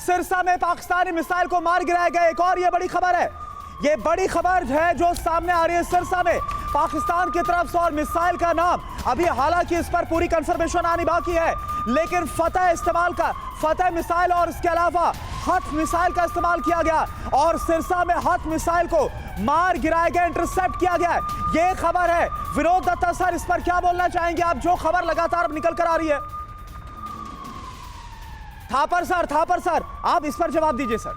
सिरसा में पाकिस्तानी मिसाइल को मार गिराया गया। एक और ये बड़ी खबर है, ये बड़ी खबर है जो सामने आ रही है। सिरसा में पाकिस्तान की तरफ से और मिसाइल का नाम अभी हालांकि इस पर पूरी कंफर्मेशन आनी बाकी है, लेकिन फतेह मिसाइल और इसके अलावा हथ मिसाइल का इस्तेमाल किया गया और सिरसा में हथ मिसाइल को मार गिराया गया, इंटरसेप्ट किया गया। ये खबर है। विनोद दत्ता सर, इस पर क्या बोलना चाहेंगे आप, जो खबर लगातार अब निकल कर आ रही है? थापर सर आप इस पर जवाब दीजिए सर।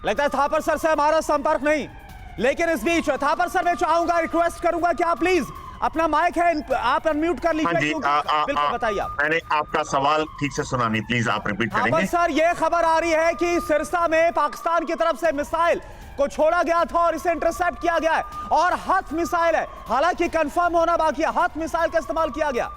लगता है थापर सर से हमारा संपर्क नहीं, लेकिन इस बीच थापर सर मैं चाहूंगा, रिक्वेस्ट करूंगा कि आप प्लीज अपना माइक है आप अनम्यूट कर लीजिए। बिल्कुल बताइए आप। मैंने आपका सवाल ठीक से सुना नहीं, प्लीज आप रिपीट करेंगे। सर ये खबर आ रही है कि सिरसा में पाकिस्तान की तरफ से मिसाइल को छोड़ा गया था और इसे इंटरसेप्ट किया गया है और हथ मिसाइल है, हालांकि कंफर्म होना बाकी है, हथ मिसाइल का इस्तेमाल किया गया।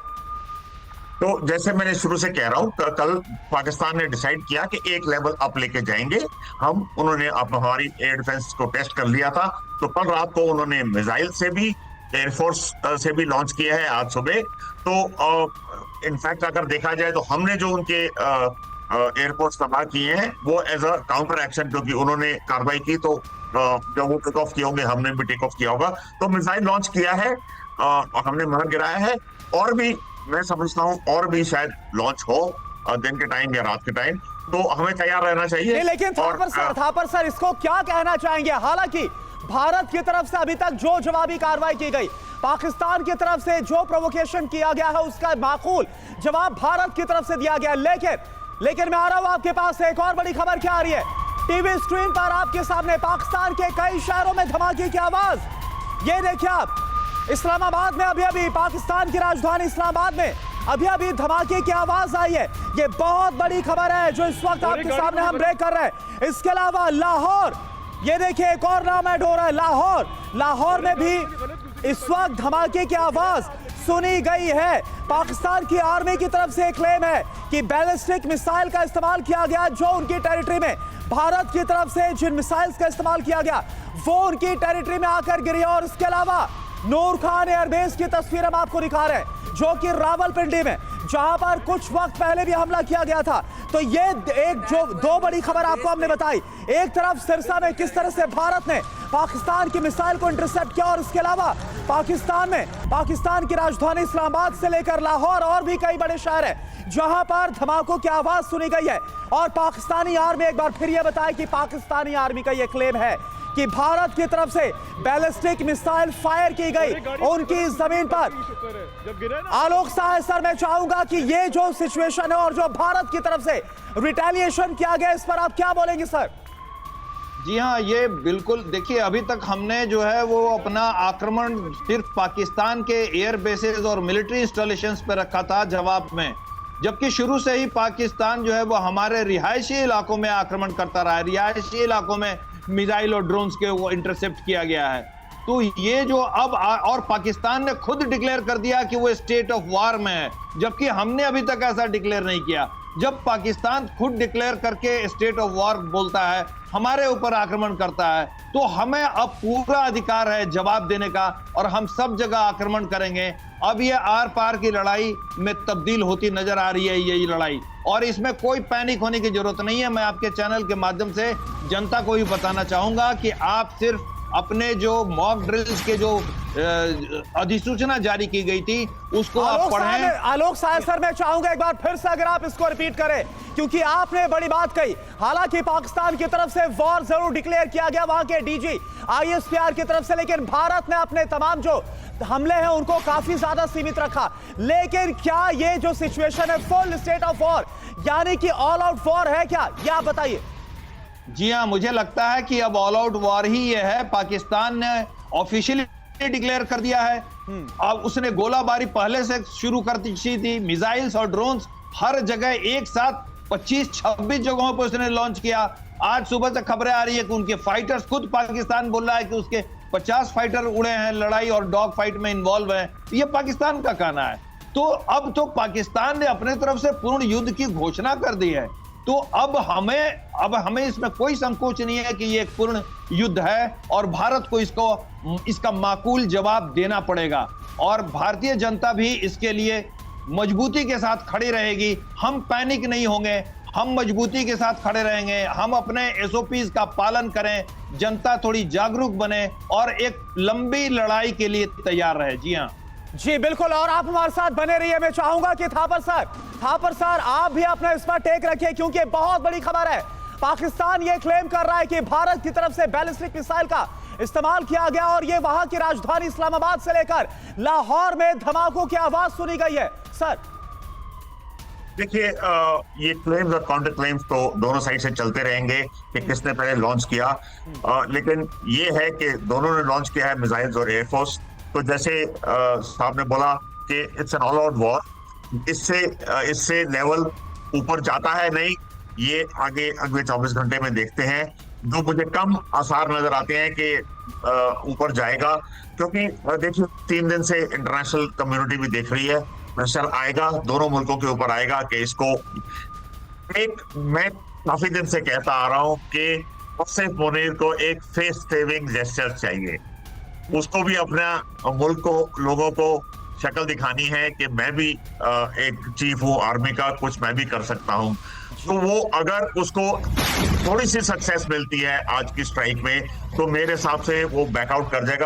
तो जैसे मैंने शुरू से कह रहा हूं, कल पाकिस्तान ने डिसाइड किया कि एक लेवल अप लेके जाएंगे हम। उन्होंने हमारी एयर डिफेंस को टेस्ट कर लिया था, तो कल रात को उन्होंने मिसाइल से भी, एयरफोर्स से भी लॉन्च किया है आज सुबह। तो इनफैक्ट अगर देखा जाए तो हमने जो उनके एयरपोर्ट तबाह किए हैं वो एज अ काउंटर एक्शन, क्योंकि उन्होंने कार्रवाई की तो जब वो टेक ऑफ किए होंगे हमने भी टेक ऑफ किया होगा। तो मिसाइल लॉन्च किया है और हमने मार गिराया है, और भी मैं समझता हूँ और भी शायद लॉन्च हो दिन के टाइम या रात के टाइम, तो हमें तैयार रहना चाहिए। लेकिन थापर सर इसको क्या कहना चाहेंगे? हालांकि भारत की तरफ से अभी तक जो जवाबी कार्रवाई की गई, पाकिस्तान की तरफ से जो प्रोवोकेशन किया गया है उसका माकूल जवाब भारत की तरफ से दिया गया। लेकिन मैं आ रहा हूं आपके पास, एक और बड़ी खबर क्या आ रही है टीवी स्क्रीन पर आपके सामने। पाकिस्तान के कई शहरों में धमाके की आवाज, ये देखिए आप, इस्लामाबाद में अभी पाकिस्तान की राजधानी इस्लामाबाद में अभी धमाके की आवाज आई है। ये बहुत बड़ी खबर है जो इस वक्त आपके सामने हम ब्रेक कर रहे हैं। इसके अलावा लाहौर, ये देखिए एक और नाम ऐड हो रहा है, लाहौर में भी इस वक्त धमाके की आवाज सुनी गई है। पाकिस्तान की आर्मी की तरफ से क्लेम है कि बैलिस्टिक मिसाइल का इस्तेमाल किया गया, जो उनकी टेरिटरी में भारत की तरफ से जिन मिसाइल्स का इस्तेमाल किया गया वो उनकी टेरिटरी में आकर गिरी। और इसके अलावा नूर खान एयरबेस की तस्वीर हम आपको दिखा रहे हैं, जो कि रावलपिंडी में, जहां पर कुछ वक्त पहले भी हमला किया गया था। तो ये दो बड़ी खबर आपको हमने बताई। एक तरफ सिरसा में किस तरह से भारत ने पाकिस्तान की मिसाइल को इंटरसेप्ट किया, और इसके अलावा पाकिस्तान की राजधानी इस्लामाबाद से लेकर लाहौर और भी कई बड़े शहर हैं जहां पर धमाकों की आवाज सुनी गई है। और पाकिस्तानी आर्मी, एक बार फिर यह बताया कि पाकिस्तानी आर्मी का यह क्लेम है कि भारत की तरफ से बैलिस्टिक मिसाइल फायर की गई उनकी जमीन पर। आलोक साय सर, मैं चाहूंगा कि ये जो सिचुएशन है और जो भारत की तरफ से रिटेलिएशन किया गया, इस पर आप क्या बोलेंगे सर? जी हाँ, ये बिल्कुल, देखिए अभी तक हमने जो है वो अपना आक्रमण सिर्फ पाकिस्तान के एयर बेसेस और मिलिट्री इंस्टॉलेशंस पे रखा था जवाब में, जबकि शुरू से ही पाकिस्तान जो है वो हमारे रिहायशी इलाकों में आक्रमण करता रहा है। रिहायशी इलाकों में मिसाइल और ड्रोन्स के वो इंटरसेप्ट किया गया है। तो ये जो अब और पाकिस्तान ने खुद डिक्लेयर कर दिया कि वो स्टेट ऑफ वॉर में है, जबकि हमने अभी तक ऐसा डिक्लेयर नहीं किया। जब पाकिस्तान खुद डिक्लेयर करके स्टेट ऑफ वॉर बोलता है, हमारे ऊपर आक्रमण करता है, तो हमें अब पूरा अधिकार है जवाब देने का, और हम सब जगह आक्रमण करेंगे। अब ये आर पार की लड़ाई में तब्दील होती नजर आ रही है ये लड़ाई, और इसमें कोई पैनिक होने की जरूरत नहीं है। मैं आपके चैनल के माध्यम से जनता को भी बताना चाहूंगा कि आप सिर्फ अपने जो मॉक ड्रिल्स के जो अधिसूचना जारी की गई थी उसको आप पढ़ें। आलोक साय सर, मैं चाहूंगा एक बार फिर से अगर आप इसको रिपीट करें, क्योंकि आपने बड़ी बात कही। हालांकि पाकिस्तान की तरफ से वॉर जरूर डिक्लेयर किया गया वहां के डीजी ISPR की तरफ से, लेकिन भारत ने अपने तमाम जो हमले हैं उनको काफी ज्यादा सीमित रखा। लेकिन क्या ये जो सिचुएशन है फुल स्टेट ऑफ वॉर, यानी कि ऑल आउट वॉर है क्या, ये आप बताइए। जी हाँ, मुझे लगता है कि अब ऑल आउट वॉर ही ये है। पाकिस्तान ने ऑफिशियली डिक्लेयर कर दिया है। अब उसने गोलाबारी पहले से शुरू कर दी थी, मिसाइल्स और ड्रोन्स हर जगह एक साथ 25-26 जगहों पर उसने लॉन्च किया। आज सुबह से खबरें आ रही है कि उनके फाइटर्स, खुद पाकिस्तान बोल रहा है कि उसके 50 फाइटर उड़े हैं, लड़ाई और डॉग फाइट में इन्वॉल्व हैं। ये पाकिस्तान का कहना है। तो अब तो पाकिस्तान ने अपने तरफ से पूर्ण युद्ध की घोषणा कर दी है। तो अब हमें इसमें कोई संकोच नहीं है कि ये एक पूर्ण युद्ध है, और भारत को इसका माकूल जवाब देना पड़ेगा। और भारतीय जनता भी इसके लिए मजबूती के साथ खड़ी रहेगी। हम पैनिक नहीं होंगे, हम मजबूती के साथ खड़े रहेंगे। हम अपने एसओपीज का पालन करें, जनता थोड़ी जागरूक बने और एक लंबी लड़ाई के लिए तैयार रहे। जी हाँ जी बिल्कुल, और आप हमारे साथ बने रहिए। मैं चाहूंगा कि थापर सर आप भी अपना इस पर टेक रखिए, क्योंकि बहुत बड़ी खबर है। पाकिस्तान ये क्लेम कर रहा है कि भारत की तरफ से बैलिस्टिक मिसाइल का इस्तेमाल किया गया और ये वहां की राजधानी इस्लामाबाद से लेकर लाहौर में धमाकों की आवाज सुनी गई है। सर देखिए, ये क्लेम्स और काउंटर क्लेम्स तो दोनों साइड से चलते रहेंगे कि किसने पहले लॉन्च किया, लेकिन ये है कि दोनों ने लॉन्च किया है मिसाइल्स और एयरफोर्स। तो जैसे साहब ने बोला कि it's an all out war, इससे लेवल ऊपर जाता है नहीं, ये आगे अगले 24 घंटे में देखते हैं। जो मुझे कम आसार नजर आते हैं कि ऊपर जाएगा, क्योंकि देखिए 3 दिन से इंटरनेशनल कम्युनिटी भी देख रही है, प्रेशर आएगा, दोनों मुल्कों के ऊपर आएगा कि इसको मैं काफी दिन से कहता आ रहा हूं कि आसिफ मुनीर को एक फेस सेविंग जेस्चर चाहिए। उसको भी अपना मुल्क को, लोगों को शक्ल दिखानी है कि मैं भी एक चीफ हूँ आर्मी का, कुछ मैं भी कर सकता हूँ। तो वो अगर उसको थोड़ी सी सक्सेस मिलती है आज की स्ट्राइक में, तो मेरे हिसाब से वो बैकआउट कर जाएगा।